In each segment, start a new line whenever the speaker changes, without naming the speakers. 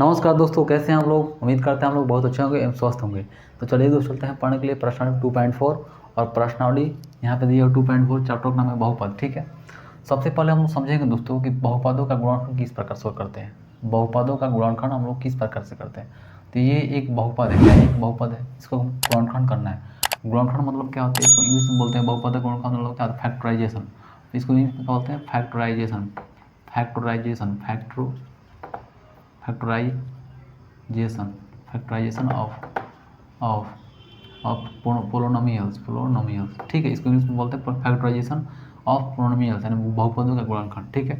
नमस्कार दोस्तों, कैसे हैं आप लोग। उम्मीद करते हैं हम लोग बहुत अच्छे होंगे एवं स्वस्थ होंगे। तो चलिए दोस्तों, चलते हैं पढ़ने के लिए प्रश्नावली 2.4 और प्रश्नावली यहाँ पे दी है 2.4 चैप्टर का नाम है बहुपद। ठीक है, सबसे पहले हम लोग समझेंगे दोस्तों कि बहुपदों का गुणनखंड किस प्रकार से करते हैं। बहुपदों का गुणनखंड हम लोग किस प्रकार से करते हैं। तो ये एक बहुपद है, क्या एक बहुपद है, इसको गुणनखंड करना है। गुणनखंड मतलब क्या होता है, इसको इंग्लिश में बोलते हैं बहुपद का गुणनखंड मतलब क्या होता है, फैक्टराइजेशन। इसको इंग्लिश में क्या बोलते हैं, factorization. Factorization factorization of polynomials. ठीक है, इसको इंग्लिश में बोलते हैं फैक्टराइजेशन ऑफ पोलोनोमियल्स, यानी बहुपदों का गुणनखंड। ठीक है,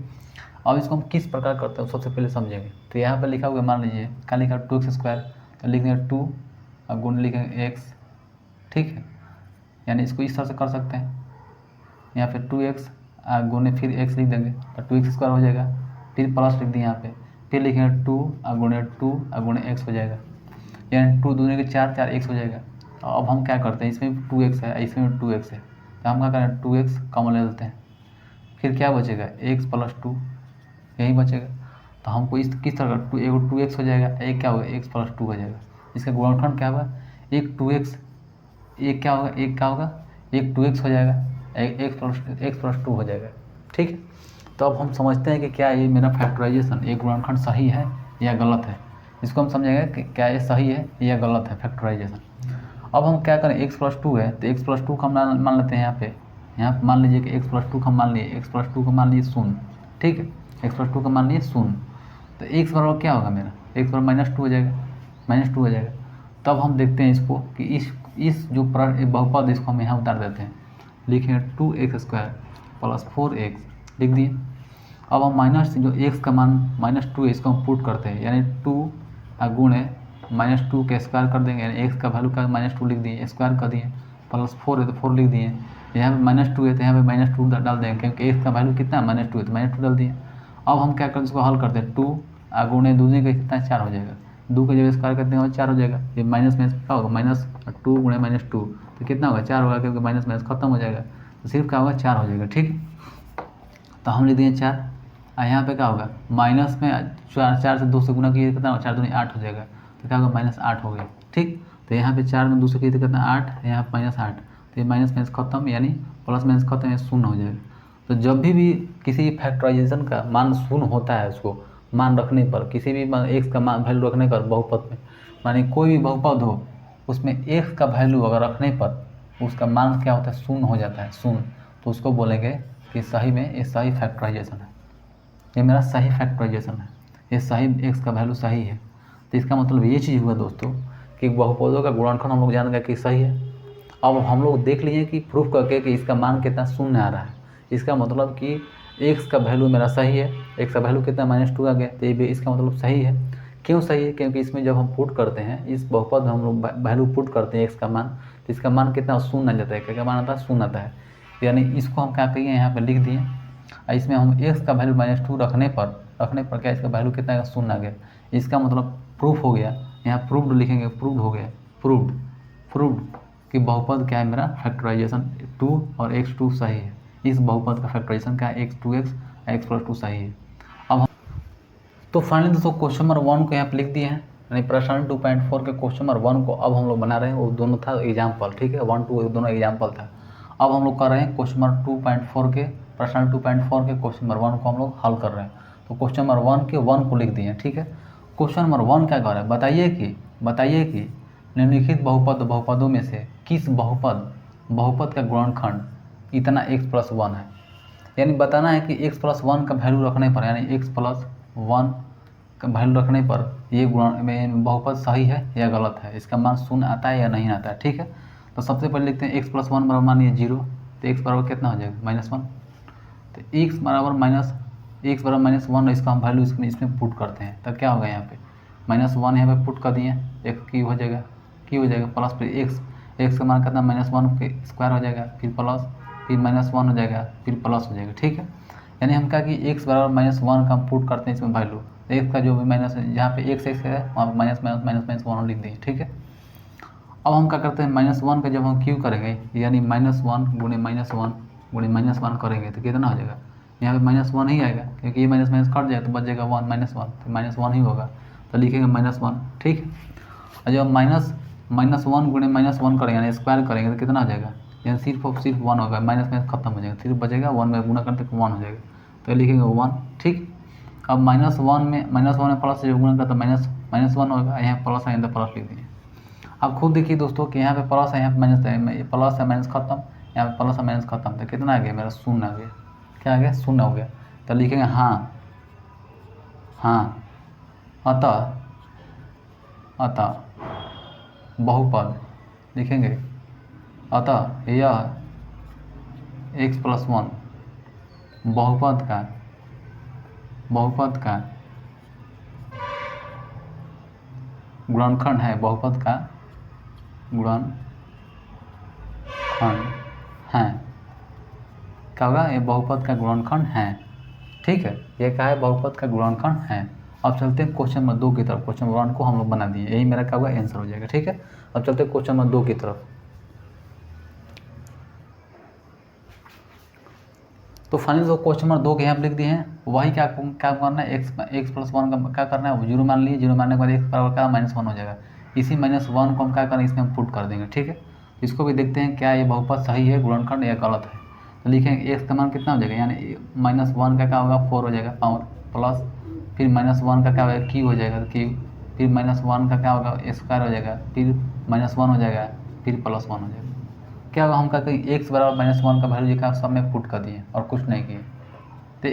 अब इसको हम किस प्रकार करते हैं सबसे पहले समझेंगे। तो यहाँ पर लिखा हुआ, मान लीजिए क्या लिखा है, 2x², तो लिख देंगे 2 और गुण लिखेंगे x। ठीक है, यानी इसको इस तरह से कर सकते हैं, यहाँ पे 2x गुणे फिर x लिख देंगे तो 2x² हो जाएगा, फिर प्लस लिख दिए यहाँ पे, फिर लिखेंगे 2 और गुणे 2 और गुणे x हो जाएगा, यानी 2 दूनी के 4, 4x हो जाएगा। अब हम क्या करते हैं, इसमें 2x है, इसमें 2x है, तो हम क्या करें 2x कॉमन ले लेते हैं, फिर क्या बचेगा x + 2, यही बचेगा। तो हमको इस किस तरह का 2x हो जाएगा, एक क्या होगा x + 2 हो जाएगा। इसका गुणनखंड क्या होगा, एक 2x, एक क्या होगा, एक क्या होगा, एक 2x हो जाएगा, x + 2 हो जाएगा। ठीक है, तो अब हम समझते हैं कि क्या ये मेरा फैक्टराइजेशन एक गुणनखंड सही है या गलत है। इसको हम समझेंगे कि क्या ये सही है या गलत है फैक्टराइजेशन। अब हम क्या करें, x + 2 है तो x + 2 का हम मान लेते हैं यहाँ पे मान लीजिए कि x + 2 का मान लिए, x + 2 का मान लिए 0। ठीक है, x + 2 का मान लिए 0, तो x बराबर क्या होगा मेरा, x बराबर -2 हो जाएगा, -2 हो जाएगा। तब हम देखते हैं इसको कि इस जो बहुपद इसको हम यहाँ उतार देते हैं, लिखेंगे 2x² + 4x लिख दिए। अब हम माइनस जो x का मान -2 है, इसको हम पुट करते हैं, यानी 2 गुणे -2 के स्क्वायर कर देंगे, यानी x का वैल्यू का -2 लिख दिए, स्क्वायर कर दिए, प्लस 4 है तो 4 लिख दिए। यहाँ पे -2 है तो यहाँ पे -2 डाल देंगे, क्योंकि x का वैल्यू कितना है, -2 है तो -2 डाल दिए। अब हम क्या करते हैं, इसको हल करते हैं, 2 गुणे दूसरे का कितना 4 हो जाएगा, 2 का जब स्क्वायर करते हैं 4 हो जाएगा। ये माइनस में क्या होगा, -2 गुणे -2 तो कितना होगा, 4 होगा, क्योंकि माइनस माइनस खत्म हो जाएगा, तो सिर्फ क्या होगा, 4 हो जाएगा। ठीक है, तो हम लिख दिए 4। यहाँ पे क्या होगा, माइनस में 4 से 2 से गुना किए कितना, 4 दूनी 8 हो जाएगा, तो क्या होगा, -8 हो गया। ठीक, तो यहाँ पे 4 में 2 से किए तो कितना 8, यहाँ पे -8, तो ये माइनस माइनस खत्म, यानी प्लस माइनस खत्म, ये 0 हो जाएगा। तो जब भी किसी फैक्टराइजेशन का मान 0 होता है, उसको मान रखने पर, किसी भी x का मान वैल्यू रखने पर बहुपद में, मानी कोई भी बहुपद हो उसमें x का वैल्यू अगर रखने पर उसका मान क्या होता है, 0 हो जाता है, 0, तो उसको बोलेंगे कि सही में ये सही फैक्टराइजेशन है, ये मेरा सही फैक्टराइजेशन है, ये सही x का वैल्यू सही है। तो इसका मतलब ये चीज़ हुआ दोस्तों कि बहुपदों का गुणनखंड हम लोग जान गए कि सही है। अब हम लोग देख लिए कि प्रूफ करके कि इसका मान कितना 0 आ रहा है, इसका मतलब कि x का वैल्यू मेरा सही है, x का वैल्यू कितना -2 आ गया, तो ये भी इसका मतलब सही है। क्यों सही है, क्योंकि इसमें जब हम पुट करते हैं, इस बहुपद में हम लोग वैल्यू पुट करते हैं x का मान, तो इसका मान कितना 0 आ जाता है, क्या मान आता है, 0 आता है। यानी इसको हम क्या कहिए, यहाँ पर लिख दिए, और इसमें हम x का वैल्यू -2 रखने पर क्या इसका वैल्यू कितना आएगा, 0 आ गया। इसका मतलब प्रूफ हो गया, यहाँ प्रूव्ड लिखेंगे, प्रूव्ड हो गया, प्रूव्ड कि बहुपद क्या है मेरा, फैक्टराइजेशन 2 और x2 सही है। इस बहुपद का फैक्टराइजेशन क्या है, x2x x + 2 सही है। अब तो फाइनली दोस्तों क्वेश्चन नंबर 1 को यहाँ पे लिख दिए हैं, यानी प्रश्न 2.4 के क्वेश्चन नंबर 1 को अब हम लोग बना रहे हैं, वो दोनों था एग्जाम्पल। ठीक है, 1 2 दोनों एग्जाम्पल था। अब हम लोग कर रहे हैं क्वेश्चन नंबर 2.4 के, प्रश्न 2.4 के क्वेश्चन नंबर 1 को हम लोग हल कर रहे हैं। तो क्वेश्चन नंबर 1 के 1 को लिख दिए हैं। ठीक है, क्वेश्चन नंबर 1 क्या कह रहा है, बताइए कि निम्नलिखित बहुपदों में से किस बहुपद का गुणनखंड इतना x + 1 है। यानी बताना है कि x + 1 का वैल्यू रखने पर, यानी x + 1 का वैल्यू रखने पर ये बहुपद सही है या गलत है, इसका मान 0 आता है या नहीं आता है। ठीक है, तो सबसे पहले लिखते हैं x + 1 बराबर मानिए 0, तो x बराबर कितना हो जाएगा, -1। तो x बराबर -1, इसका हम वैल्यू इसमें पुट करते हैं, तब क्या होगा, यहाँ पे -1 यहाँ पे पुट कर दिए, x की हो जाएगा प्लस, फिर x का मान कितना, -1 के स्क्वायर हो जाएगा, फिर प्लस, फिर -1 हो जाएगा, फिर प्लस हो जाएगा। ठीक है, यानी हम क्या कि x बराबर -1 का हम पुट करते हैं इसमें वैल्यू, तो x का जो भी माइनस जहाँ पे x है वहाँ पे -1 लिख देंगे। ठीक है, अब हम क्या करते हैं, -1 का जब हम क्यू करेंगे, यानी -1 गुणे -1 करेंगे तो कितना हो जाएगा, यहाँ पे -1 ही आएगा, क्योंकि ये माइनस कट जाएगा तो बच जाएगा 1 -1, तो -1 ही होगा। तो लिखेंगे -1, ठीक है। और जब -1 गुणे -1 करेंगे यानी स्क्वायर करेंगे तो कितना हो जाएगा, यानी सिर्फ 1 होगा, माइनस में खत्म हो जाएगा, सिर्फ बचेगा 1 में गुना करते 1 हो जाएगा, तो लिखेंगे 1, ठीक। अब -1 में प्लस से गुना करते -1 होगा, यहाँ प्लस है तो प्लस लिख दिए। अब खुद देखिए दोस्तों कि यहाँ पे प्लस है, यहाँ पे माइनस है, प्लस है माइनस खत्म, यहाँ पे प्लस है माइनस खत्म, तो कितना आ गया मेरा 0 आ गया, क्या आ गया 0 हो गया। तो लिखेंगे हाँ अतः बहुपद लिखेंगे, अतः यह x+1 बहुपद का गुणनखंड है, बहुपद का गुणनखंड है, क्या होगा, ये बहुपद का गुणनखंड है, ठीक है। ये क्या है, बहुपद का गुणनखंड है। अब चलते हैं क्वेश्चन नंबर 2 की तरफ। क्वेश्चन नंबर 1 को हम लोग बना दिए, यही मेरा क्या होगा, आंसर हो जाएगा, ठीक है। अब चलते हैं क्वेश्चन नंबर 2 की तरफ। तो फाइनली जो क्वेश्चन नंबर 2 के यहाँ लिख दिए हैं, वही क्या करना है, x+1 का क्या करना है, 0 मान लिए, 0 मानने के बाद x बराबर क्या -1 हो जाएगा। इसी -1 को हम क्या करेंगे, इसमें हम पुट कर देंगे, ठीक है। इसको भी देखते हैं क्या ये बहुपद सही है, गुणनखंड या गलत है। तो लिखेंगे x का मान कितना हो जाएगा, यानी -1 का क्या होगा, 4 हो जाएगा पावर, प्लस फिर -1 का क्या होगा, क्यू हो जाएगा, क्यू, फिर -1 का क्या होगा, स्क्वायर हो जाएगा, फिर -1 हो जाएगा, फिर +1 हो जाएगा। क्या होगा, हम क्या करें, x बराबर -1 का वैल्यू जो सब में पुट कर दिए और कुछ नहीं किए। तो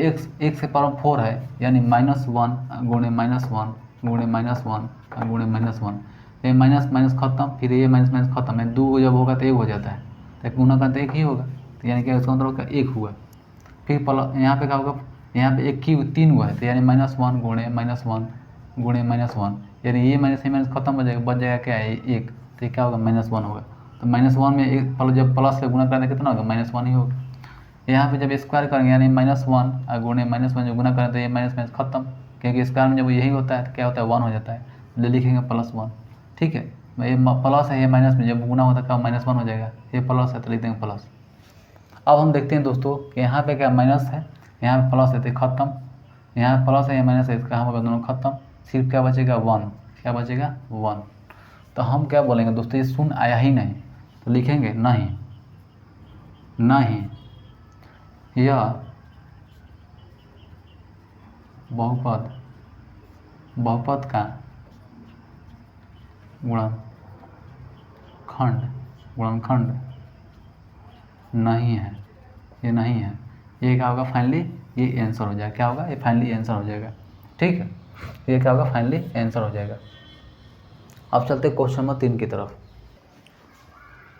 x के पावर 4 है, यानी -1 गुणे -1 गुणे -1 गुणे -1, ये माइनस खत्म, फिर ये माइनस खत्म है, 2 जब होगा तो 1 हो जाता है, तो गुना का तो 1 ही होगा, तो यानी कि इसका मतलब का 1 हुआ। फिर यहाँ पे क्या होगा, यहाँ पे 1 की 3 हुआ है, तो यानी -1 गुणे -1 गुणे -1, यानी ये माइनस खत्म हो जाएगा, बच जाएगा क्या है 1, तो ये क्या होगा, -1 होगा। तो -1 में एक जब प्लस से गुना करेंगे कितना होगा, -1 ही होगा। यहाँ पे जब स्क्वायर करेंगे यानी -1 गुणे -1 जो गुना करें तो ये माइनस खत्म, क्योंकि स्क्वायर में जब यही होता है तो क्या होता है, 1 हो जाता है, तो लिखेंगे +1, ठीक है। ये प्लस है, ये माइनस में जब गुना होता है क्या -1 हो जाएगा, ये प्लस है तो लिख देंगे प्लस। अब हम देखते हैं दोस्तों कि यहाँ पे क्या माइनस है, यहाँ पे प्लस है तो खत्म, यहाँ प्लस है या माइनस है, इसका हम होगा दोनों खत्म, सिर्फ क्या बचेगा 1, क्या बचेगा 1। तो हम क्या बोलेंगे दोस्तों, ये शून्य आया ही नहीं, तो लिखेंगे नहीं यह बहुपद का गुणनखंड नहीं है, ये नहीं है, ये क्या होगा फाइनली, ये आंसर हो जाएगा, क्या होगा, ये फाइनली आंसर हो जाएगा, ठीक है। ये क्या होगा, फाइनली आंसर हो जाएगा। अब चलते क्वेश्चन नंबर 3 की तरफ।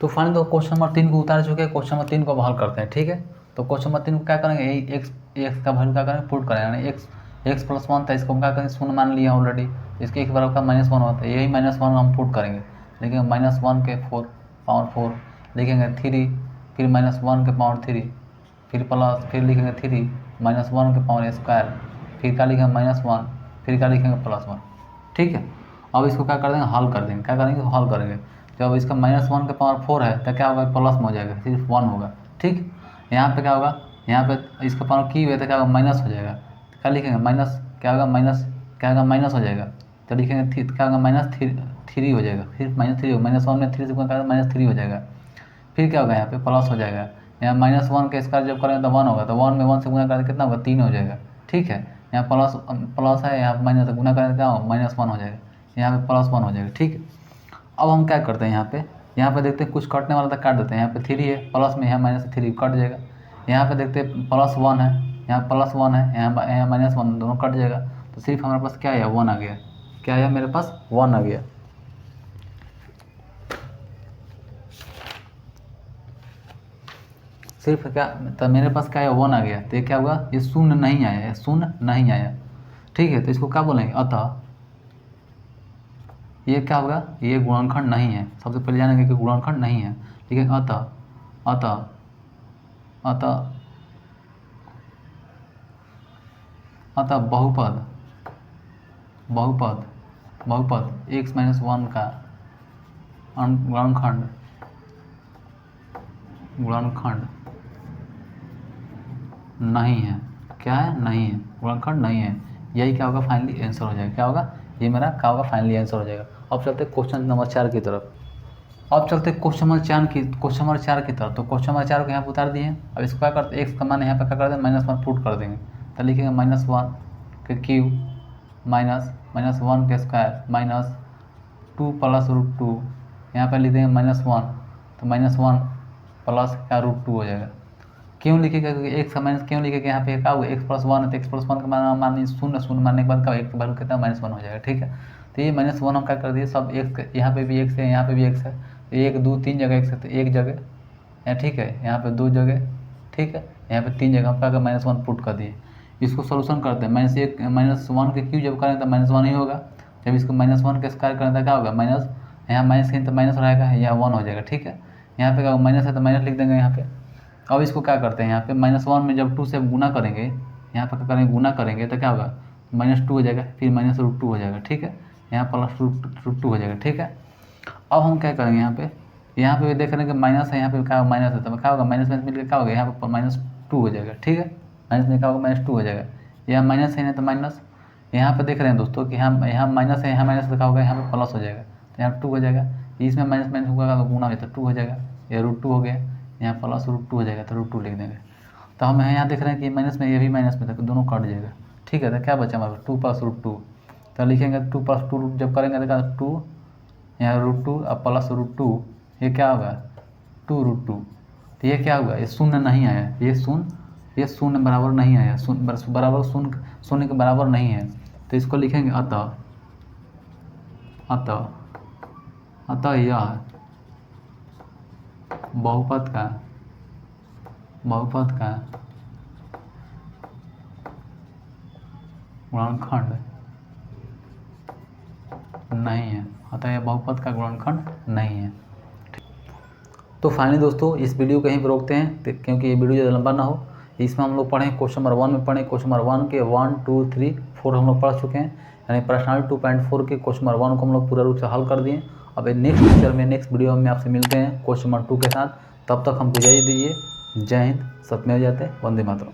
तो फाइनली तो क्वेश्चन नंबर 3 को उतार चुके हैं, क्वेश्चन नंबर 3 को हल करते हैं, ठीक है। तो क्वेश्चन नंबर 3 को क्या करेंगे, यही एक्स का वैल्यू क्या करेंगे, पुट करेंगे, यानी x+1 था, इसको हम क्या करेंगे, 0 मान लिया ऑलरेडी, इसके एक बराबर का -1 होता है, यही -1 हम पुट करेंगे, लेकिन -1 के पावर 4 लिखेंगे 3, फिर -1 के पावर 3, फिर प्लस, फिर लिखेंगे 3 -1 के पावर स्क्वायर, फिर क्या लिखेंगे -1, फिर क्या लिखेंगे +1, ठीक है। अब इसको क्या कर देंगे, हल कर देंगे, क्या करेंगे, हल करेंगे। जब इसका -1 के पावर 4 है तो क्या होगा, प्लस में हो जाएगा, सिर्फ 1 होगा, ठीक। यहाँ पे क्या होगा, यहाँ पे इसका पावर की हुआ है तो क्या होगा, माइनस हो जाएगा, तो क्या लिखेंगे, माइनस क्या होगा, माइनस हो जाएगा, तो लिखेंगे क्या होगा, -3 हो जाएगा, फिर -3 होगा, -1 में 3 से गुणा करेंगे -3 हो जाएगा, फिर क्या होगा, यहाँ पे प्लस हो जाएगा, यहाँ -1 के स्क्वायर जब करेंगे तो 1 होगा, तो 1 में 1 से गुना करेंगे कितना होगा, 3 हो जाएगा, ठीक है। यहाँ प्लस है, यहाँ माइनस गुना करेंगे क्या होगा, -1 हो जाएगा, यहाँ पे +1 हो जाएगा, ठीक है। अब हम क्या करते हैं, यहाँ पे देखते हैं कुछ कटने वाला था, काट देते हैं, यहाँ पे 3 है, प्लस में यहाँ -3 कट जाएगा, यहाँ पे देखते हैं +1 है, यहाँ +1 है, यहाँ -1 दोनों कट जाएगा, तो सिर्फ हमारे पास क्या आया, 1 आ गया, क्या आया मेरे पास, 1 आ गया। सिर्फ क्या, तो मेरे पास क्या आया, 1 आ गया, तो ये क्या हुआ, ये शून्य नहीं आया, शून्य नहीं आया, ठीक है। तो इसको क्या बोलेंगे, अतः ये क्या होगा, ये गुणनखंड नहीं है, सबसे पहले जानेंगे कि गुणनखंड नहीं है, ठीक है। अतः बहुपद x-1 का गुणनखंड नहीं है, क्या है, नहीं है, गुणनखंड नहीं है, यही क्या होगा, फाइनली आंसर हो जाएगा, क्या होगा, ये मेरा क्या होगा, फाइनली आंसर हो जाएगा। अब चलते क्वेश्चन नंबर 4 की तरफ। अब चलते क्वेश्चन नंबर 4 की तरफ। तो क्वेश्चन नंबर 4 को यहाँ पर उतार दिए। अब इसको क्या करते हैं, एक्स का मान यहाँ पर क्या कर देंगे, -1 पुट कर देंगे। तो लिखेंगे -1 के क्यूब -1 के स्क्वायर -2 प्लस √2। यहाँ पर लिख देंगे -1, तो -1 प्लस क्या √2 हो जाएगा। क्यों लिखेगा, क्योंकि एक्स का माइनस क्यों लिखेगा, यहाँ पे क्या होगा, x+1 है तो x+1 का मान शून्य, शून्य मानने के बाद का एक्स का वैल्यू कितना -1 हो जाएगा। ठीक है, तो ये -1 हम क्या कर दिए, सब एक्स, यहाँ पे भी एक्स है, यहाँ पे भी एक्स है, 1 2 3 जगह एक्स है, तो एक जगह यहाँ, ठीक है, यहाँ पे 2 जगह, ठीक है, यहाँ पे 3 जगह हम क्या कर -1 पुट कर दिए। इसको सोल्यूशन करते हैं, -1 के क्यू जब करें तो -1 ही होगा। जब इसको -1 के स्क्वायर करें तो क्या होगा, माइनस, यहाँ माइनस कहीं तो माइनस रहेगा, यहाँ 1 हो जाएगा। ठीक है, यहाँ पे क्या माइनस है तो माइनस लिख देंगे यहाँ पे। अब इसको क्या करते हैं, यहाँ पे -1 में जब 2 से गुना करेंगे, यहाँ पर क्या करेंगे, गुना करेंगे तो क्या होगा, -2 हो जाएगा, फिर -√2 हो जाएगा। ठीक है, यहाँ प्लस √2 हो जाएगा। ठीक है, अब हम क्या करेंगे, यहाँ पे भी देख रहे हैं कि माइनस है, यहाँ पे क्या माइनस है तो क्या होगा, माइनस माइनस मिलकर क्या होगा, यहाँ पर -2 हो जाएगा। ठीक है, माइनस में क्या होगा, -2 हो जाएगा। यहाँ माइनस है ना तो माइनस, यहाँ पे देख रहे हैं दोस्तों कि यहाँ माइनस है, यहाँ माइनस तो क्या होगा, यहाँ पे प्लस हो जाएगा, तो यहाँ 2 हो जाएगा। इसमें माइनस माइनस होगा तो गुना में तो 2 हो जाएगा, ये √2 हो गया, यहाँ प्लस √2 हो जाएगा, तो √2 लिख देंगे। तो हम यहाँ देख रहे हैं कि माइनस में ये भी माइनस में, तो दोनों कट जाएगा। ठीक है, तो क्या बचा हमारे 2 + √2, तो लिखेंगे 2 + 2 जब करेंगे तो 2, यहाँ √2 और प्लस √2, ये क्या होगा 2√2। तो ये क्या होगा, ये शून्य नहीं आया, ये शून्य बराबर नहीं आया, बराबर शून्य के बराबर नहीं है। तो इसको लिखेंगे अतः यह बहुपद का गुणनखंड नहीं है, अतः यह बहुपद का गुणनखंड नहीं है। तो फाइनली दोस्तों इस वीडियो को यहीं पर रोकते हैं, क्योंकि ये वीडियो ज़्यादा लंबा ना हो। इसमें हम लोग पढ़ें क्वेश्चन नंबर 1 में पढ़ें, क्वेश्चन नंबर 1 के 1 2 3 4 हम लोग पढ़ चुके हैं, यानी पर्सनालिटी 2.4 के क्वेश्चन नंबर 1 को हम लोग पूरा रूप से हल कर दिए। अब नेक्स्ट लेक्चर में, नेक्स्ट वीडियो में आपसे मिलते हैं क्वेश्चन नंबर 2 के साथ। तब तक हमको इजाज़त दीजिए। जय हिंद, सत्यमेव जयते, वंदे मातरम।